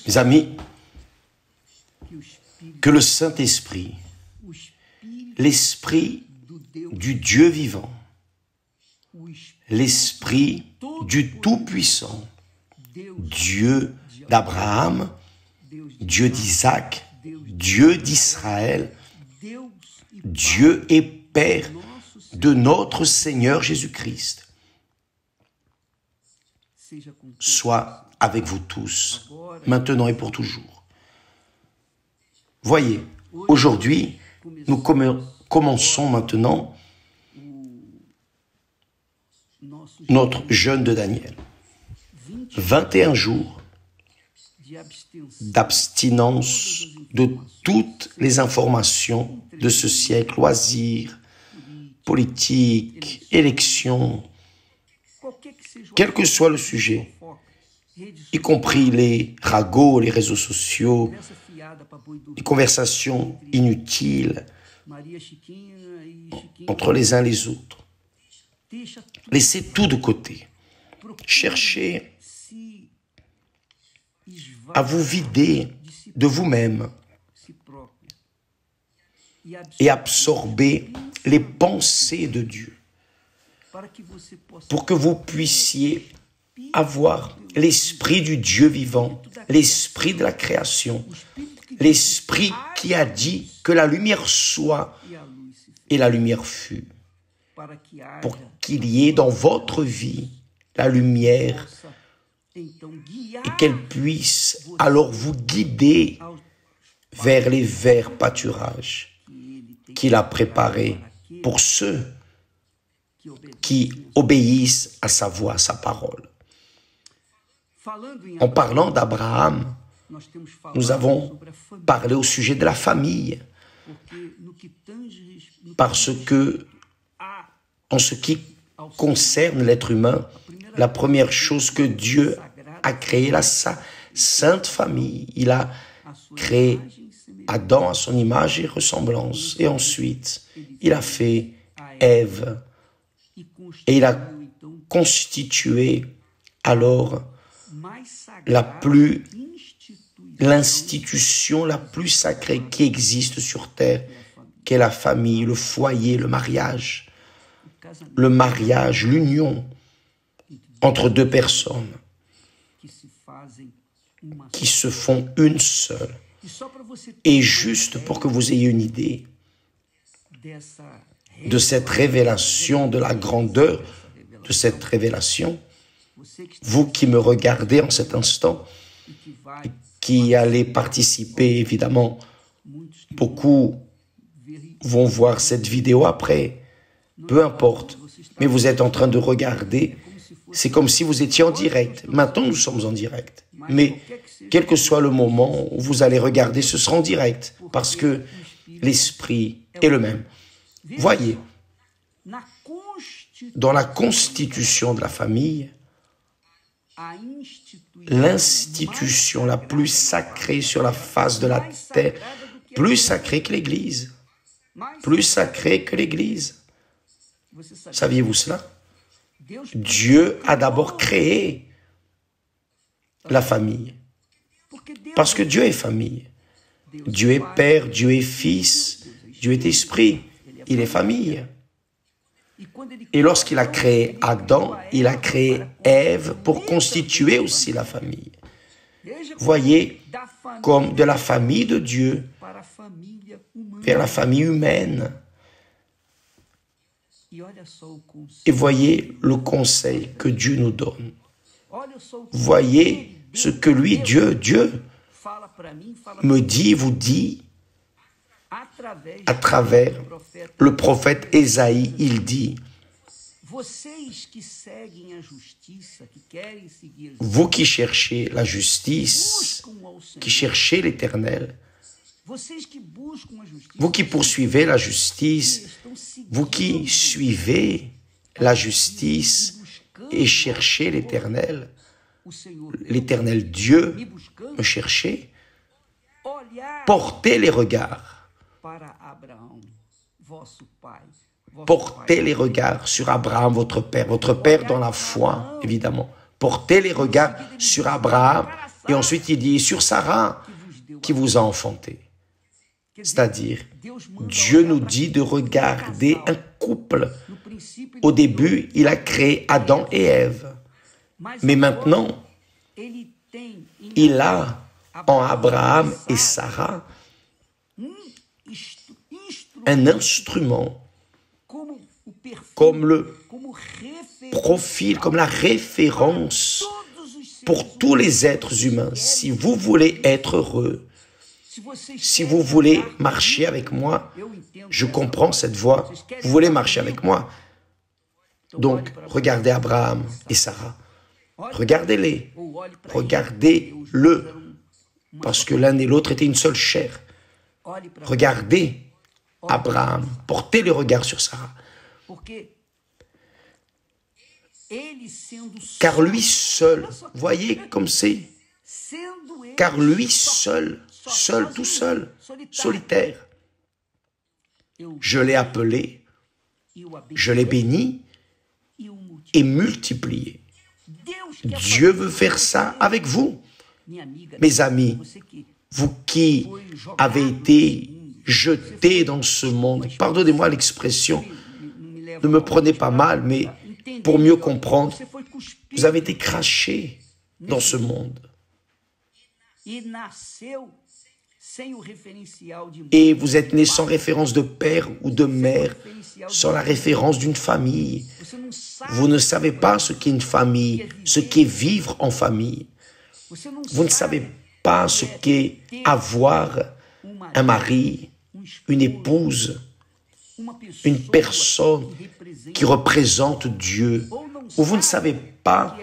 Mes amis, que le Saint-Esprit, l'Esprit du Dieu vivant, l'Esprit du Tout-Puissant, Dieu d'Abraham, Dieu d'Isaac, Dieu d'Israël, Dieu et Père de notre Seigneur Jésus-Christ, soit avec vous tous, maintenant et pour toujours. Voyez, aujourd'hui, nous commençons maintenant notre jeûne de Daniel. 21 jours d'abstinence de toutes les informations de ce siècle, loisirs, politique, élections, quel que soit le sujet, y compris les ragots, les réseaux sociaux, les conversations inutiles entre les uns et les autres. Laissez tout de côté. Cherchez à vous vider de vous-même et absorber les pensées de Dieu pour que vous puissiez avoir l'esprit du Dieu vivant, l'esprit de la création, l'esprit qui a dit que la lumière soit et la lumière fut, pour qu'il y ait dans votre vie la lumière et qu'elle puisse alors vous guider vers les verts pâturages qu'il a préparés pour ceux qui obéissent à sa voix, à sa parole. En parlant d'Abraham, nous avons parlé au sujet de la famille, parce que, en ce qui concerne l'être humain, la première chose que Dieu a créée, sa sainte famille, il a créé Adam à son image et ressemblance, et ensuite, il a fait Ève, et il a constitué alors l'institution la plus sacrée qui existe sur terre, qu'est la famille, le foyer, le mariage, l'union entre deux personnes qui se font une seule. Et juste pour que vous ayez une idée de cette révélation, de la grandeur de cette révélation, vous qui me regardez en cet instant, qui allez participer, évidemment, beaucoup vont voir cette vidéo après, peu importe, mais vous êtes en train de regarder, c'est comme si vous étiez en direct. Maintenant, nous sommes en direct, mais quel que soit le moment où vous allez regarder, ce sera en direct, parce que l'esprit est le même. Voyez, dans la constitution de la famille, l'institution la plus sacrée sur la face de la terre, plus sacrée que l'Église, plus sacrée que l'Église. Saviez-vous cela? Dieu a d'abord créé la famille, parce que Dieu est famille. Dieu est Père, Dieu est Fils, Dieu est Esprit, il est famille. Et lorsqu'il a créé Adam, il a créé Ève pour constituer aussi la famille. Voyez, comme de la famille de Dieu vers la famille humaine. Et voyez le conseil que Dieu nous donne. Voyez ce que lui, Dieu, me dit, vous dit, à travers le prophète Ésaïe, il dit, vous qui cherchez la justice, qui cherchez l'Éternel, vous qui poursuivez la justice, vous qui suivez la justice et cherchez l'Éternel Dieu, me cherchez, portez les regards. Portez les regards sur Abraham, votre père dans la foi, évidemment. Portez les regards sur Abraham, Et ensuite, il dit, sur Sarah qui vous a enfanté. C'est-à-dire, Dieu nous dit de regarder un couple. Au début, il a créé Adam et Ève. Mais maintenant, il a en Abraham et Sarah un instrument comme le profil, comme la référence pour tous les êtres humains. Si vous voulez être heureux, si vous voulez marcher avec moi, je comprends cette voie, vous voulez marcher avec moi. Donc, regardez Abraham et Sarah. Regardez-les, regardez-le, parce que l'un et l'autre étaient une seule chair. Regardez Abraham, portez le regard sur Sarah. Car lui seul, voyez comme c'est, car lui seul, tout seul, solitaire, je l'ai appelé, je l'ai béni et multiplié. Dieu veut faire ça avec vous, mes amis, vous qui avez été jetés dans ce monde. Pardonnez-moi l'expression, ne me prenez pas mal, mais pour mieux comprendre, vous avez été crachés dans ce monde. Et vous êtes nés sans référence de père ou de mère, sans la référence d'une famille. Vous ne savez pas ce qu'est une famille, ce qu'est vivre en famille. Vous ne savez pas ce qu'est avoir un mari, une épouse, une personne qui représente Dieu. Ou vous ne savez pas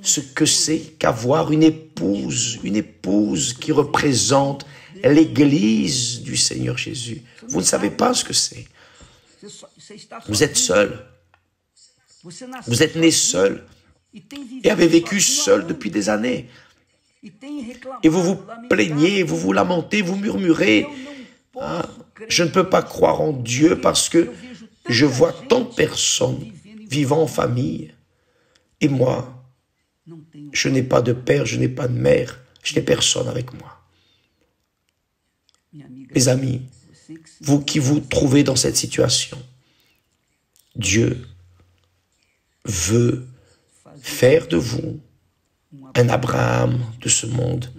ce que c'est qu'avoir une épouse qui représente l'Église du Seigneur Jésus. Vous ne savez pas ce que c'est. Vous êtes seul. Vous êtes né seul et avez vécu seul depuis des années. Et vous vous plaignez, vous vous lamentez, vous murmurez. Ah, je ne peux pas croire en Dieu parce que je vois tant de personnes vivant en famille. Et moi, je n'ai pas de père, je n'ai pas de mère, je n'ai personne avec moi. Mes amis, vous qui vous trouvez dans cette situation, Dieu veut faire de vous un Abraham de ce monde,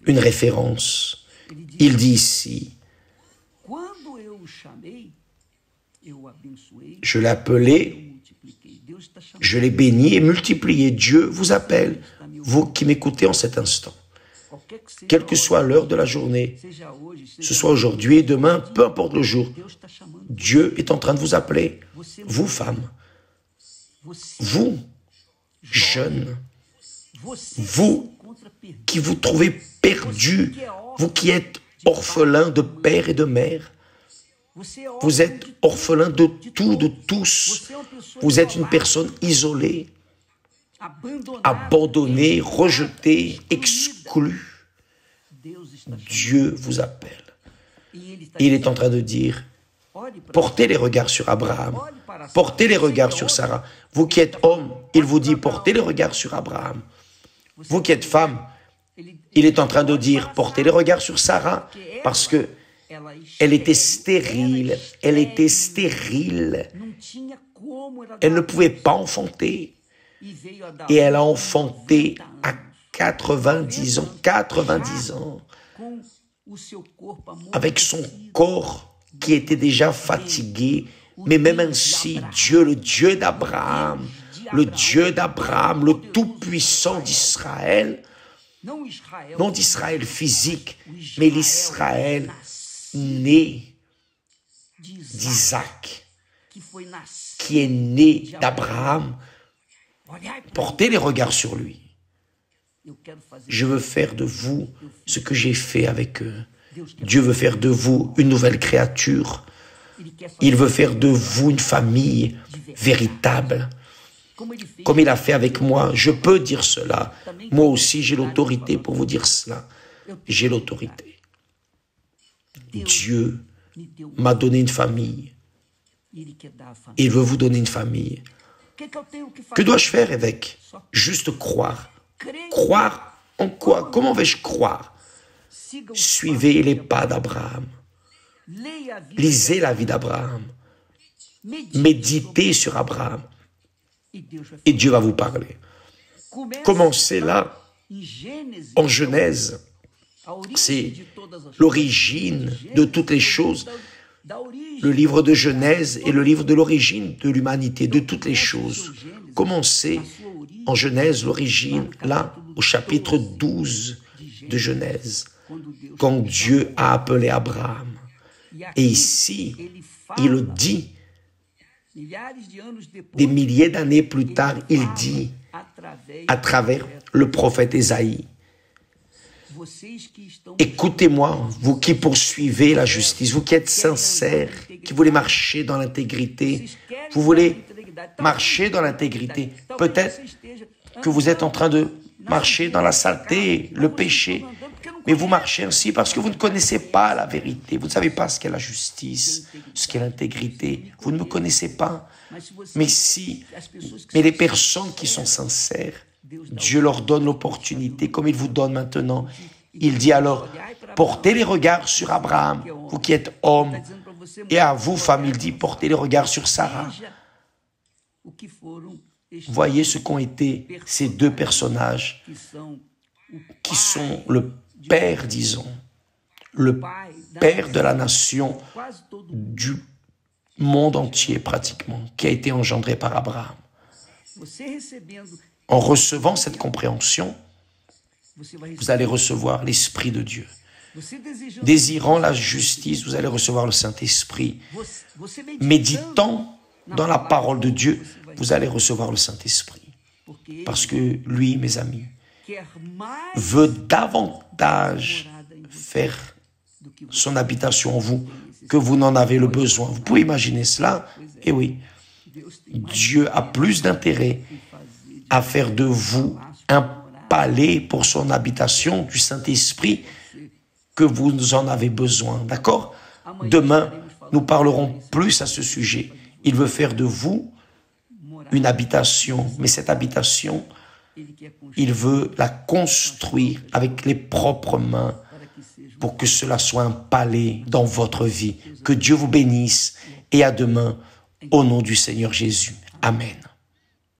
une référence. Il dit ici, je l'ai appelé, je l'ai béni et multiplié. Dieu vous appelle, vous qui m'écoutez en cet instant. Quelle que soit l'heure de la journée, ce soit aujourd'hui, demain, peu importe le jour, Dieu est en train de vous appeler, vous femmes, vous jeunes, vous qui vous trouvez perdus, vous qui êtes orphelins de père et de mère, vous êtes orphelins de tout, de tous, vous êtes une personne isolée, abandonnée, rejetée, exclue. Dieu vous appelle. Et il est en train de dire, portez les regards sur Abraham, portez les regards sur Sarah. Vous qui êtes homme, il vous dit, portez les regards sur Abraham. Vous qui êtes femme, il est en train de dire, portez les regards sur Sarah, parce que elle était stérile, elle ne pouvait pas enfanter. Et elle a enfanté à 90 ans, avec son corps qui était déjà fatigué. Mais même ainsi, Dieu, le Dieu d'Abraham, le Tout-Puissant d'Israël, non d'Israël physique, mais l'Israël né d'Isaac, qui est né d'Abraham, portez les regards sur lui. Je veux faire de vous ce que j'ai fait avec eux. Dieu veut faire de vous une nouvelle créature. Il veut faire de vous une famille véritable. Comme il a fait avec moi, je peux dire cela. Moi aussi, j'ai l'autorité pour vous dire cela. J'ai l'autorité. Dieu m'a donné une famille. Il veut vous donner une famille. Que dois-je faire avec? Juste croire. Croire En quoi? Comment vais-je croire? Suivez les pas d'Abraham. Lisez la vie d'Abraham. Méditez sur Abraham. Et Dieu va vous parler. Commencez là, en Genèse. C'est l'origine de toutes les choses. Le livre de Genèse est le livre de l'origine de l'humanité, de toutes les choses. Commencez en Genèse, l'origine, là, au chapitre 12 de Genèse, quand Dieu a appelé Abraham. Et ici, il dit, des milliers d'années plus tard, il dit, à travers le prophète Ésaïe, écoutez-moi, vous qui poursuivez la justice, vous qui êtes sincères, qui voulez marcher dans l'intégrité, vous voulez marcher dans l'intégrité. Peut-être que vous êtes en train de marcher dans la saleté, le péché, mais vous marchez ainsi parce que vous ne connaissez pas la vérité, vous ne savez pas ce qu'est la justice, ce qu'est l'intégrité, vous ne me connaissez pas. Mais les personnes qui sont sincères, Dieu leur donne l'opportunité, comme il vous donne maintenant. Il dit alors, portez les regards sur Abraham, vous qui êtes hommes, et à vous, femme, il dit, portez les regards sur Sarah. Voyez ce qu'ont été ces deux personnages, qui sont le père, disons, le père de la nation, du monde entier pratiquement, qui a été engendré par Abraham. En recevant cette compréhension, vous allez recevoir l'Esprit de Dieu. Désirant la justice, vous allez recevoir le Saint-Esprit. Méditant dans la parole de Dieu, vous allez recevoir le Saint-Esprit. Parce que lui, mes amis, veut davantage faire son habitation en vous que vous n'en avez le besoin. Vous pouvez imaginer cela? Eh oui, Dieu a plus d'intérêt à faire de vous un palais pour son habitation du Saint-Esprit que vous en avez besoin, d'accord? Demain, nous parlerons plus à ce sujet. Il veut faire de vous une habitation, mais cette habitation, il veut la construire avec les propres mains pour que cela soit un palais dans votre vie. Que Dieu vous bénisse et à demain au nom du Seigneur Jésus. Amen.